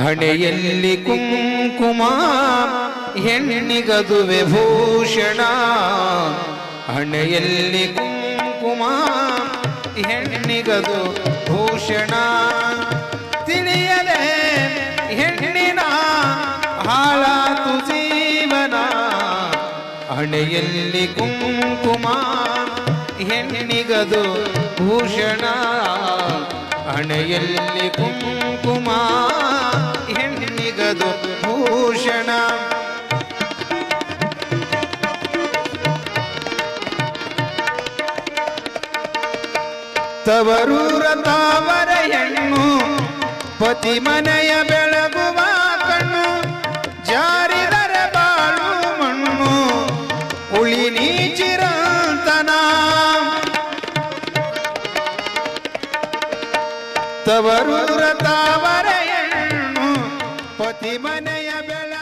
ಹಣೆಯಲ್ಲಿ ಕುಂಕುಮ ಹೆಣ್ಣಿಗದುವೆ ಭೂಷಣ ಹಣೆಯಲ್ಲಿ ಕುಂಕುಮ ಹೆಣ್ಣಿಗದು ಭೂಷಣ ತಿಳಿಯದೆ ಹೆಣ್ಣಿನ ಹಾಳಾತು ಜೀವನ ಹಣೆಯಲ್ಲಿ ಕುಂಕುಮ ಹೆಣ್ಣಿಗದು ಭೂಷಣ ಹಣೆಯಲ್ಲಿ ಕುಂಕುಮ ಹೆಣ್ಣಿಗದು ಭೂಷಣ ತವರೂರ ತಾವರ ಹೆಣ್ಣು ಪತಿ ಮನೆಯ ಬೆಳಗುವ ಕಣ್ಣು ಜಾರಿದರೆ ಬಾಳು ಮಣ್ಣು ಉಳಿ ನೀಚಿರಂತನ ತವರೂರ ತಾವರ ಹೆಣ್ಣು ಪತಿ ಮನೆಯ ಬೆಳ